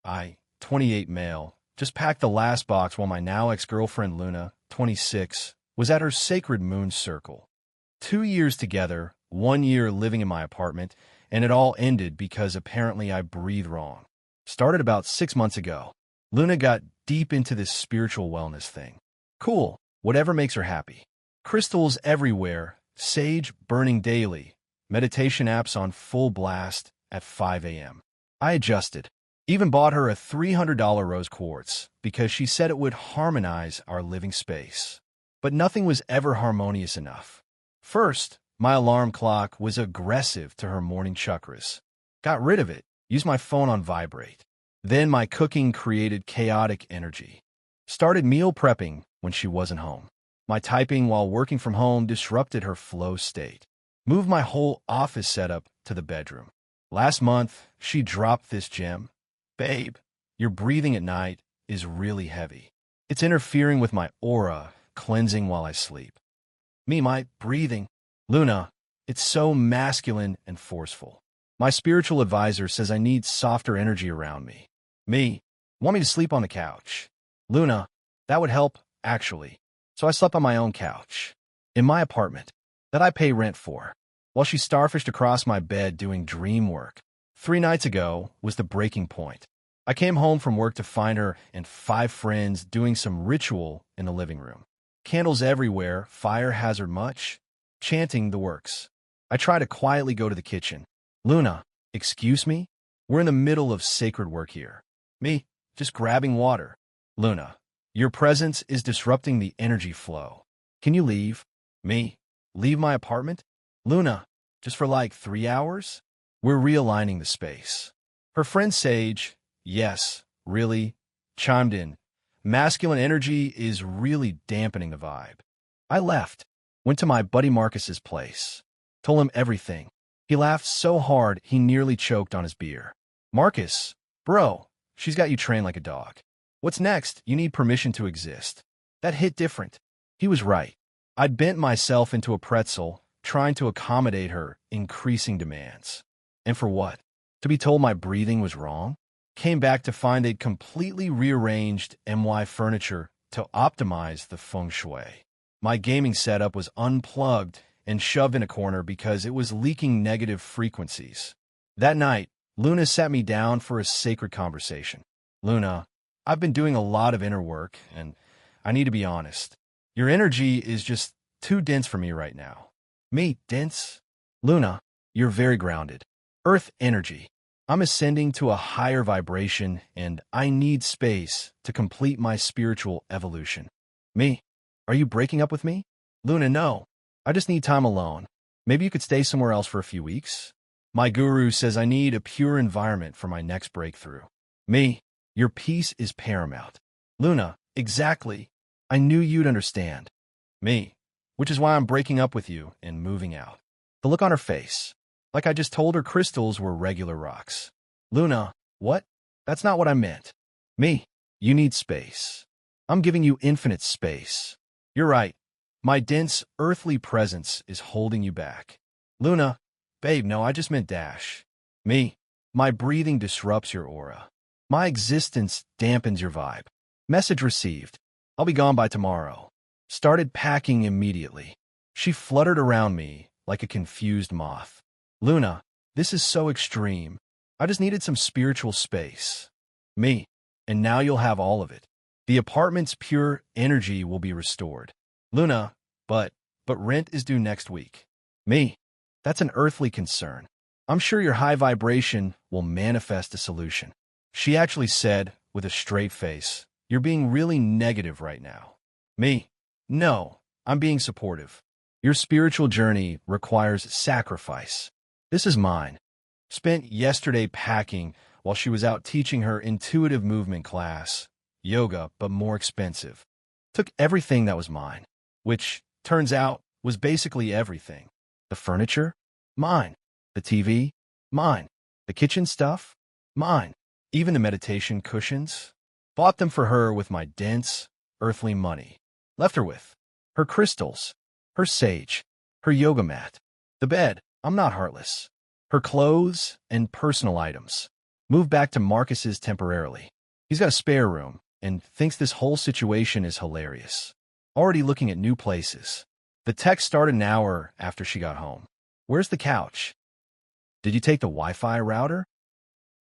I, 28 male, just packed the last box while my now ex-girlfriend Luna, 26, was at her sacred moon circle. 2 years together, 1 year living in my apartment, and it all ended because apparently I breathe wrong. Started about 6 months ago. Luna got deep into this spiritual wellness thing. Cool, whatever makes her happy. Crystals everywhere, sage burning daily, meditation apps on full blast at 5 a.m. I adjusted. Even bought her a $300 rose quartz because she said it would harmonize our living space. But nothing was ever harmonious enough. First, my alarm clock was aggressive to her morning chakras. Got rid of it, used my phone on vibrate. Then my cooking created chaotic energy. Started meal prepping when she wasn't home. My typing while working from home disrupted her flow state. Moved my whole office setup to the bedroom. Last month, she dropped this gem. Babe, your breathing at night is really heavy. It's interfering with my aura, cleansing while I sleep. My breathing. Luna, it's so masculine and forceful. My spiritual advisor says I need softer energy around me. Want me to sleep on the couch. Luna, that would help, actually. So I slept on my own couch. In my apartment, that I pay rent for, while she starfished across my bed doing dream work. 3 nights ago was the breaking point. I came home from work to find her and 5 friends doing some ritual in the living room. Candles everywhere, fire hazard much, chanting the works. I try to quietly go to the kitchen. Luna, excuse me? We're in the middle of sacred work here. Just grabbing water. Luna, your presence is disrupting the energy flow. Can you leave? Leave my apartment? Luna, just for like 3 hours? We're realigning the space. Her friend Sage, yes, really, chimed in. Masculine energy is really dampening the vibe. I left, went to my buddy Marcus's place, told him everything. He laughed so hard he nearly choked on his beer. Marcus, bro, she's got you trained like a dog. What's next? You need permission to exist. That hit different. He was right. I'd bent myself into a pretzel, trying to accommodate her increasing demands. And for what? To be told my breathing was wrong? Came back to find they'd completely rearranged MY furniture to optimize the feng shui. My gaming setup was unplugged and shoved in a corner because it was leaking negative frequencies. That night, Luna sat me down for a sacred conversation. Luna, I've been doing a lot of inner work, and I need to be honest. Your energy is just too dense for me right now. Dense? Luna, you're very grounded. Earth energy. I'm ascending to a higher vibration, and I need space to complete my spiritual evolution. Are you breaking up with me? Luna, no. I just need time alone. Maybe you could stay somewhere else for a few weeks? My guru says I need a pure environment for my next breakthrough. Your peace is paramount. Luna, exactly. I knew you'd understand. Which is why I'm breaking up with you and moving out. The look on her face. Like I just told her crystals were regular rocks. Luna, what? That's not what I meant. You need space. I'm giving you infinite space. You're right. My dense, earthly presence is holding you back. Luna, babe, no, I just meant dash. My breathing disrupts your aura. My existence dampens your vibe. Message received. I'll be gone by tomorrow. Started packing immediately. She fluttered around me like a confused moth. Luna, this is so extreme. I just needed some spiritual space. And now you'll have all of it. The apartment's pure energy will be restored. Luna, but rent is due next week. That's an earthly concern. I'm sure your high vibration will manifest a solution. She actually said, with a straight face, you're being really negative right now. No, I'm being supportive. Your spiritual journey requires sacrifice. This is mine. Spent yesterday packing while she was out teaching her intuitive movement class, yoga, but more expensive. Took everything that was mine, which, turns out, was basically everything. The furniture? Mine. The TV? Mine. The kitchen stuff? Mine. Even the meditation cushions? Bought them for her with my dense, earthly money. Left her with her crystals, her sage, her yoga mat, the bed. I'm not heartless. Her clothes and personal items. Move back to Marcus's temporarily. He's got a spare room and thinks this whole situation is hilarious. Already looking at new places. The text started an hour after she got home. Where's the couch? Did you take the Wi-Fi router?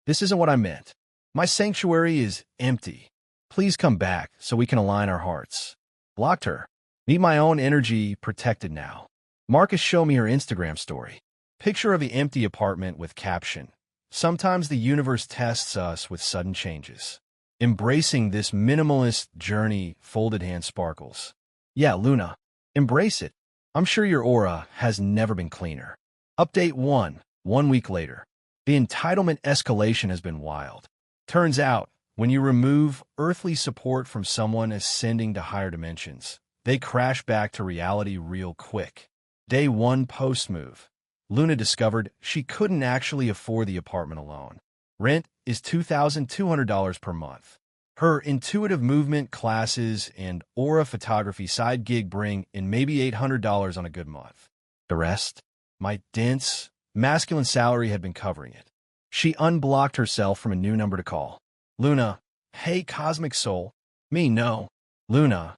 This isn't what I meant. My sanctuary is empty. Please come back so we can align our hearts. Blocked her. Need my own energy protected now. Marcus showed me her Instagram story. Picture of the empty apartment with caption. Sometimes the universe tests us with sudden changes. Embracing this minimalist journey, folded hand sparkles. Yeah, Luna, embrace it. I'm sure your aura has never been cleaner. Update 1, 1 week later. The entitlement escalation has been wild. Turns out, when you remove earthly support from someone ascending to higher dimensions, they crash back to reality real quick. Day 1 post-move. Luna discovered she couldn't actually afford the apartment alone. Rent is $2,200 per month. Her intuitive movement classes and aura photography side gig bring in maybe $800 on a good month. The rest? My dense, masculine salary had been covering it. She unblocked herself from a new number to call. Luna, hey cosmic soul. Me, no. Luna,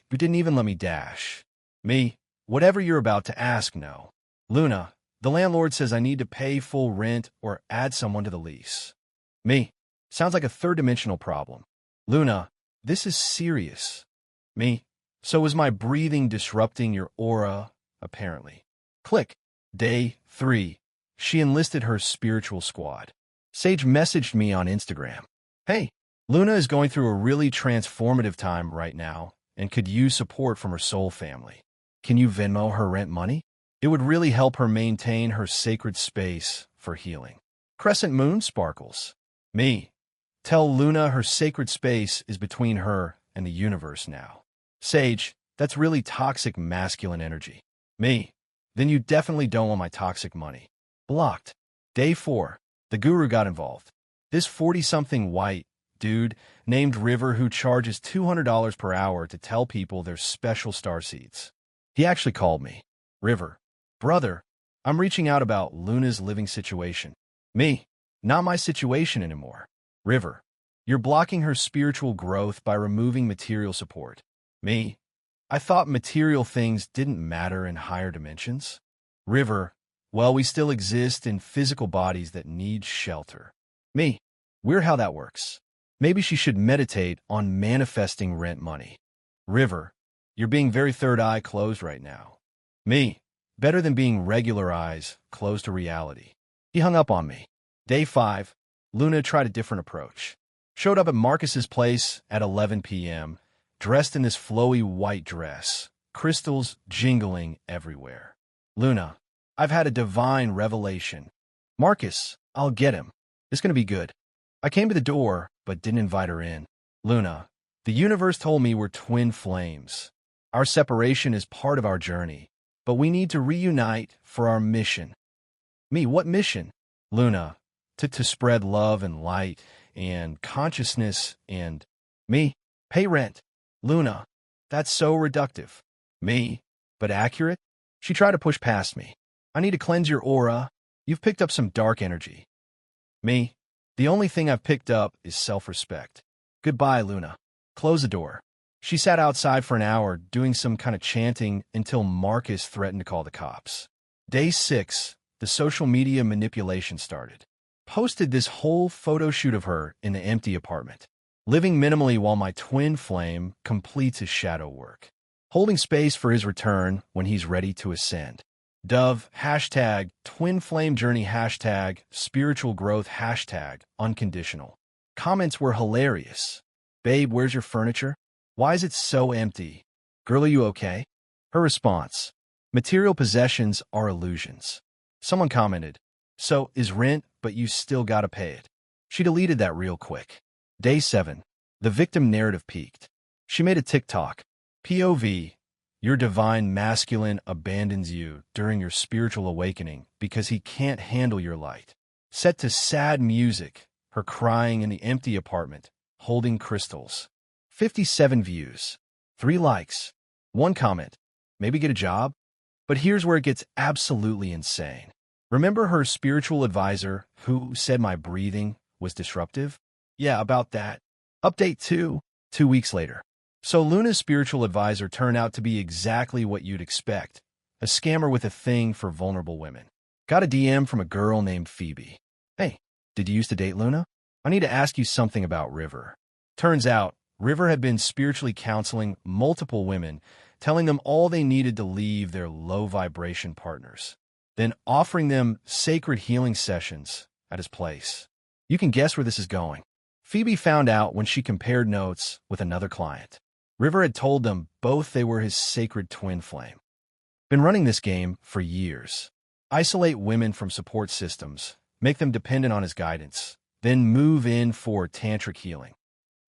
you didn't even let me dash. Me, whatever you're about to ask, no. Luna, the landlord says I need to pay full rent or add someone to the lease. Me, sounds like a third-dimensional problem. Luna, this is serious. Me, so is my breathing disrupting your aura, apparently. Click. Day 3. She enlisted her spiritual squad. Sage messaged me on Instagram. Hey, Luna is going through a really transformative time right now and could use support from her soul family. Can you Venmo her rent money? It would really help her maintain her sacred space for healing. Crescent moon sparkles. Me, tell Luna her sacred space is between her and the universe now. Sage, that's really toxic masculine energy. Me, then you definitely don't want my toxic money. Blocked. Day 4. The guru got involved. This 40-something white dude named River who charges $200 per hour to tell people their special starseeds. He actually called me. River, brother, I'm reaching out about Luna's living situation. Me, not my situation anymore. River, you're blocking her spiritual growth by removing material support. Me, I thought material things didn't matter in higher dimensions. River, well, we still exist in physical bodies that need shelter. Me, weird how that works. Maybe she should meditate on manifesting rent money. River, you're being very third eye closed right now. Me, better than being regular eyes closed to reality. He hung up on me. Day 5, Luna tried a different approach. Showed up at Marcus's place at 11 p.m., dressed in this flowy white dress, crystals jingling everywhere. Luna, I've had a divine revelation. Marcus, I'll get him. It's going to be good. I came to the door, but didn't invite her in. Luna, the universe told me we're twin flames. Our separation is part of our journey, but we need to reunite for our mission. Me, what mission? Luna, to spread love and light and consciousness and... Me, pay rent. Luna, that's so reductive. Me, but accurate? She tried to push past me. I need to cleanse your aura. You've picked up some dark energy. Me, the only thing I've picked up is self-respect. Goodbye, Luna. Close the door. She sat outside for an hour doing some kind of chanting until Marcus threatened to call the cops. Day 6, the social media manipulation started. Posted this whole photo shoot of her in the empty apartment. Living minimally while my twin flame completes his shadow work. Holding space for his return when he's ready to ascend. Dove, hashtag, twin flame journey, hashtag, spiritual growth, hashtag, unconditional. Comments were hilarious. Babe, where's your furniture? Why is it so empty? Girl, are you okay? Her response, material possessions are illusions. Someone commented, so is rent, but you still gotta pay it. She deleted that real quick. Day 7. The victim narrative peaked. She made a TikTok. POV, your divine masculine abandons you during your spiritual awakening because he can't handle your light. Set to sad music, her crying in the empty apartment, holding crystals. 57 views. 3 likes. 1 comment. Maybe get a job? But here's where it gets absolutely insane. Remember her spiritual advisor who said my breathing was disruptive? Yeah, about that. Update 2, 2 weeks later. So Luna's spiritual advisor turned out to be exactly what you'd expect. A scammer with a thing for vulnerable women. Got a DM from a girl named Phoebe. Hey, did you used to date Luna? I need to ask you something about River. Turns out, River had been spiritually counseling multiple women, telling them all they needed to leave their low-vibration partners, then offering them sacred healing sessions at his place. You can guess where this is going. Phoebe found out when she compared notes with another client. River had told them both they were his sacred twin flame. Been running this game for years. Isolate women from support systems, make them dependent on his guidance, then move in for tantric healing.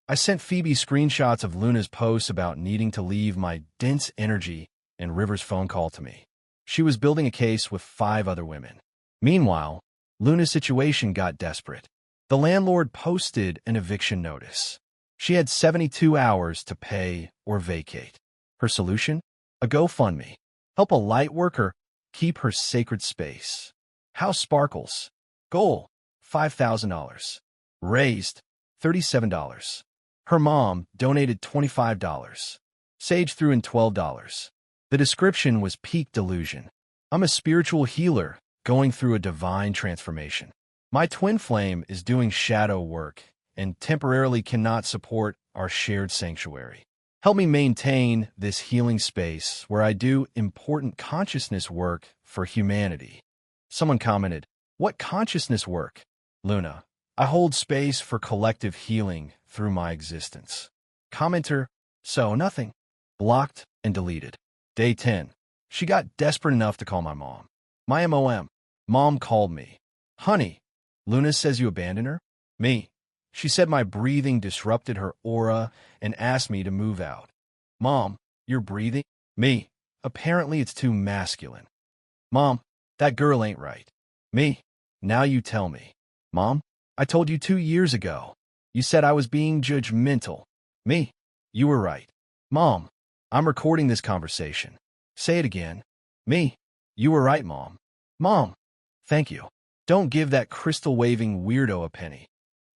I sent Phoebe screenshots of Luna's posts about needing to leave my dense energy and River's phone call to me. She was building a case with 5 other women. Meanwhile, Luna's situation got desperate. The landlord posted an eviction notice. She had 72 hours to pay or vacate. Her solution? A GoFundMe. Help a light worker keep her sacred space. House sparkles. Goal, $5,000. Raised, $37. Her mom donated $25. Sage threw in $12. The description was peak delusion. I'm a spiritual healer going through a divine transformation. My twin flame is doing shadow work and temporarily cannot support our shared sanctuary. Help me maintain this healing space where I do important consciousness work for humanity. Someone commented, "What consciousness work?" Luna, I hold space for collective healing through my existence. Commenter, so nothing. Blocked and deleted. Day 10. She got desperate enough to call my mom. My MOM. Mom called me. Honey, Luna says you abandoned her? Me. She said my breathing disrupted her aura and asked me to move out. Mom, you're breathing? Me. Apparently it's too masculine. Mom, that girl ain't right. Me. Now you tell me. Mom, I told you 2 years ago. You said I was being judgmental. Me. You were right. Mom, I'm recording this conversation. Say it again. Me. You were right, Mom. Mom. Thank you. Don't give that crystal-waving weirdo a penny.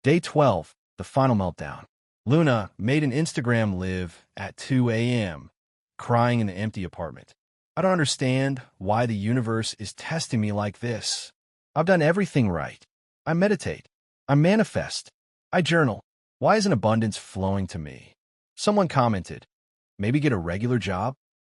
Day 12, the final meltdown. Luna made an Instagram live at 2 a.m., crying in the empty apartment. I don't understand why the universe is testing me like this. I've done everything right. I meditate. I manifest. I journal. Why isn't abundance flowing to me? Someone commented, maybe get a regular job?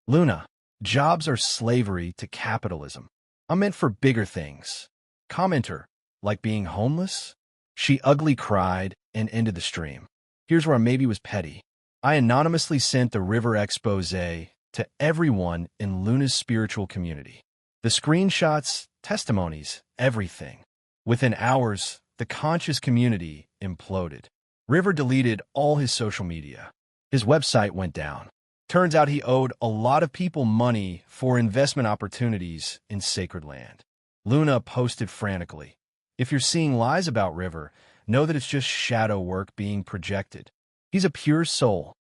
Luna, jobs are slavery to capitalism. I'm meant for bigger things. Commenter, like being homeless? She ugly cried and ended the stream. Here's where I maybe was petty. I anonymously sent the River expose to everyone in Luna's spiritual community. The screenshots, testimonies, everything. Within hours, the conscious community imploded. River deleted all his social media. His website went down. Turns out he owed a lot of people money for investment opportunities in sacred land. Luna posted frantically, if you're seeing lies about River, know that it's just shadow work being projected. He's a pure soul.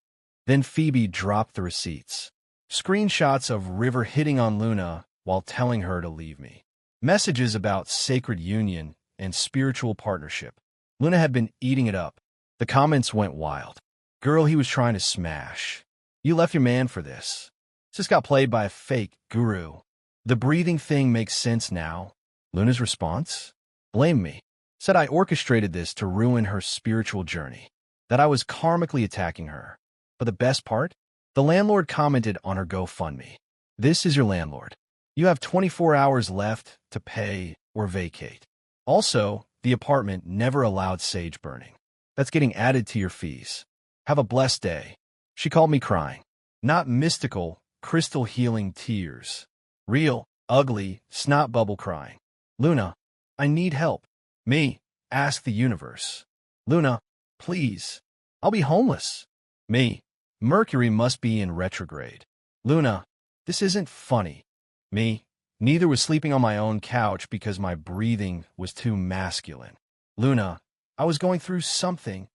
Then Phoebe dropped the receipts. Screenshots of River hitting on Luna while telling her to leave me. Messages about sacred union and spiritual partnership. Luna had been eating it up. The comments went wild. Girl he was trying to smash. You left your man for this. Just got played by a fake guru. The breathing thing makes sense now. Luna's response? Blamed me. Said I orchestrated this to ruin her spiritual journey. That I was karmically attacking her. But the best part? The landlord commented on her GoFundMe. This is your landlord. You have 24 hours left to pay or vacate. Also, the apartment never allowed sage burning. That's getting added to your fees. Have a blessed day. She called me crying. Not mystical, crystal healing tears. Real, ugly, snot bubble crying. Luna, I need help. Me, ask the universe. Luna, please. I'll be homeless. Me, Mercury must be in retrograde. Luna, this isn't funny. Me, neither was sleeping on my own couch because my breathing was too masculine. Luna, I was going through something.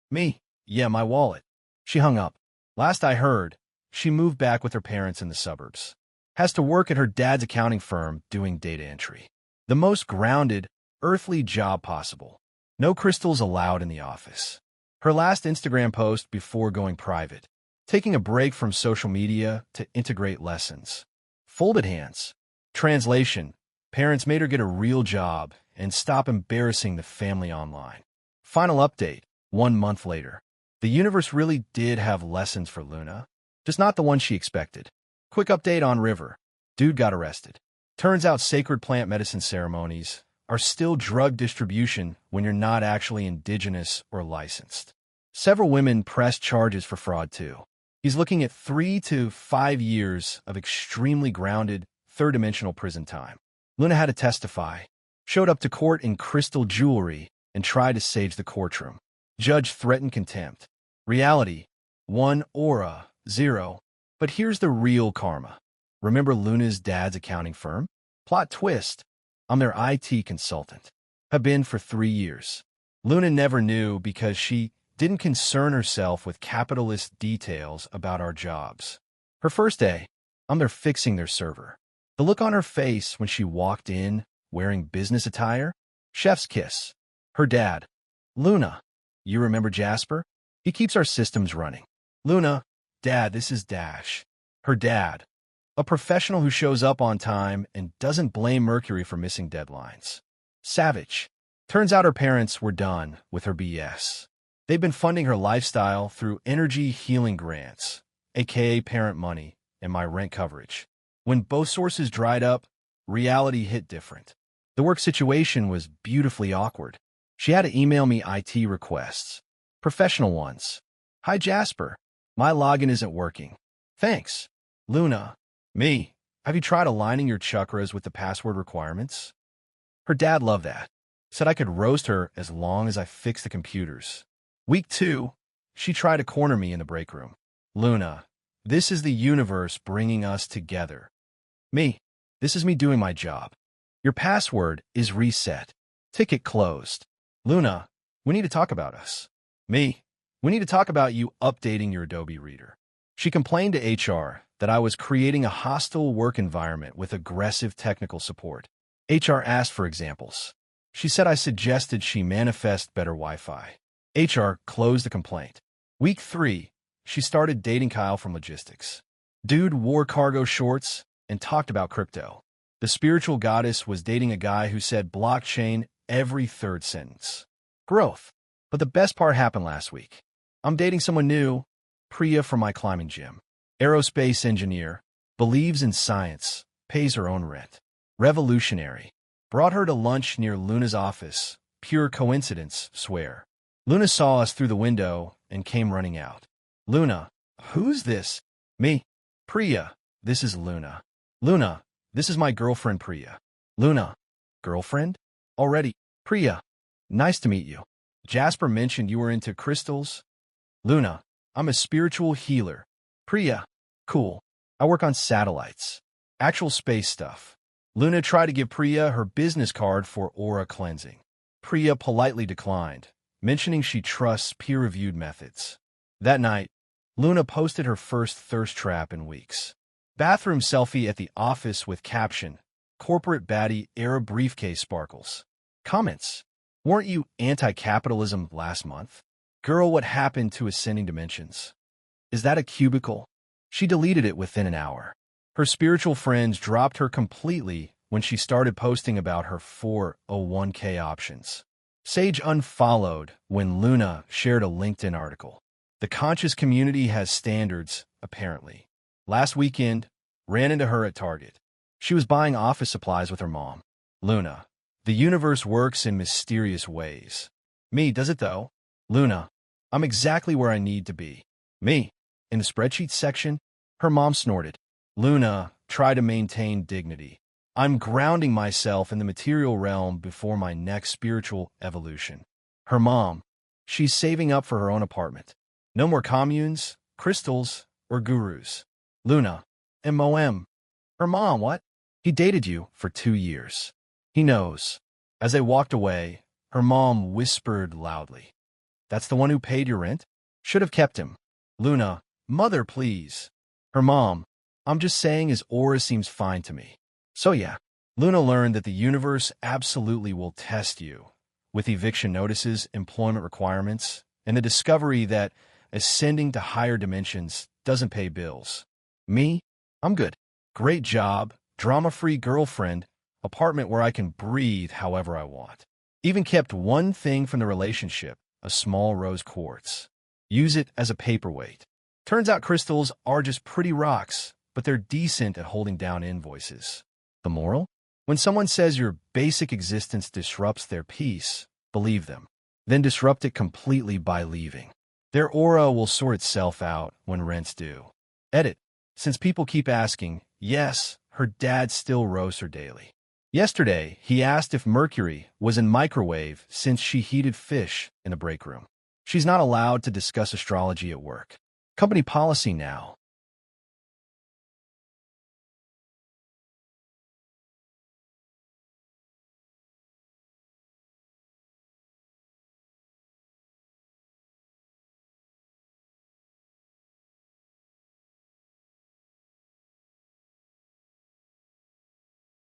Me, yeah, my wallet. She hung up. Last I heard, she moved back with her parents in the suburbs. Has to work at her dad's accounting firm doing data entry. The most grounded, earthly job possible. No crystals allowed in the office. Her last Instagram post before going private. Taking a break from social media to integrate lessons. Folded hands. Translation. Parents made her get a real job and stop embarrassing the family online. Final update. 1 month later. The universe really did have lessons for Luna, just not the one she expected. Quick update on River. Dude got arrested. Turns out sacred plant medicine ceremonies are still drug distribution when you're not actually indigenous or licensed. Several women pressed charges for fraud too. He's looking at 3 to 5 years of extremely grounded, third-dimensional prison time. Luna had to testify, showed up to court in crystal jewelry, and tried to sage the courtroom. Judge threatened contempt. Reality, 1 aura, 0. But here's the real karma. Remember Luna's dad's accounting firm? Plot twist. I'm their IT consultant. Have been for 3 years. Luna never knew because she didn't concern herself with capitalist details about our jobs. Her first day, I'm there fixing their server. The look on her face when she walked in, wearing business attire? Chef's kiss. Her dad. Luna, you remember Jasper? He keeps our systems running. Luna, Dad, this is Dash. Her dad. A professional who shows up on time and doesn't blame Mercury for missing deadlines. Savage. Turns out her parents were done with her BS. They've been funding her lifestyle through energy healing grants, aka parent money, and my rent coverage. When both sources dried up, reality hit different. The work situation was beautifully awkward. She had to email me IT requests. Professional ones. Hi Jasper. My login isn't working. Thanks. Luna. Me. Have you tried aligning your chakras with the password requirements? Her dad loved that. Said I could roast her as long as I fixed the computers. Week 2, she tried to corner me in the break room. Luna, this is the universe bringing us together. Me, this is me doing my job. Your password is reset. Ticket closed. Luna, we need to talk about us. Me, we need to talk about you updating your Adobe Reader. She complained to HR that I was creating a hostile work environment with aggressive technical support. HR asked for examples. She said I suggested she manifest better Wi-Fi. HR closed the complaint. Week 3, she started dating Kyle from logistics. Dude wore cargo shorts and talked about crypto. The spiritual goddess was dating a guy who said blockchain every third sentence. Growth. But the best part happened last week. I'm dating someone new, Priya from my climbing gym. Aerospace engineer, believes in science, pays her own rent. Revolutionary. Brought her to lunch near Luna's office. Pure coincidence, swear. Luna saw us through the window and came running out. Luna, who's this? Me. Priya, this is Luna. Luna, this is my girlfriend Priya. Luna, girlfriend? Already. Priya, nice to meet you. Jasper mentioned you were into crystals. Luna, I'm a spiritual healer. Priya, cool. I work on satellites. Actual space stuff. Luna tried to give Priya her business card for aura cleansing. Priya politely declined, mentioning she trusts peer-reviewed methods. That night, Luna posted her first thirst trap in weeks. Bathroom selfie at the office with caption, corporate baddie era briefcase sparkles. Comments, weren't you anti-capitalism last month? Girl, what happened to Ascending Dimensions? Is that a cubicle? She deleted it within an hour. Her spiritual friends dropped her completely when she started posting about her 401k options. Sage unfollowed when Luna shared a LinkedIn article. The conscious community has standards, apparently. Last weekend, ran into her at Target. She was buying office supplies with her mom. Luna, the universe works in mysterious ways. Me, does it though? Luna, I'm exactly where I need to be. Me, in the spreadsheet section, her mom snorted. Luna, try to maintain dignity. I'm grounding myself in the material realm before my next spiritual evolution. Her mom, she's saving up for her own apartment. No more communes, crystals, or gurus. Luna, MOM. Her mom, what? He dated you for 2 years. He knows. As they walked away, her mom whispered loudly. That's the one who paid your rent? Should have kept him. Luna, mother, please. Her mom, I'm just saying his aura seems fine to me. So yeah, Luna learned that the universe absolutely will test you, with eviction notices, employment requirements, and the discovery that ascending to higher dimensions doesn't pay bills. Me? I'm good. Great job, drama-free girlfriend, apartment where I can breathe however I want. Even kept one thing from the relationship, a small rose quartz. Use it as a paperweight. Turns out crystals are just pretty rocks, but they're decent at holding down invoices. The moral? When someone says your basic existence disrupts their peace, believe them. Then disrupt it completely by leaving. Their aura will sort itself out when rent's due. Edit. Since people keep asking, yes, her dad still roasts her daily. Yesterday, he asked if mercury was in microwave since she heated fish in the break room. She's not allowed to discuss astrology at work. Company policy now.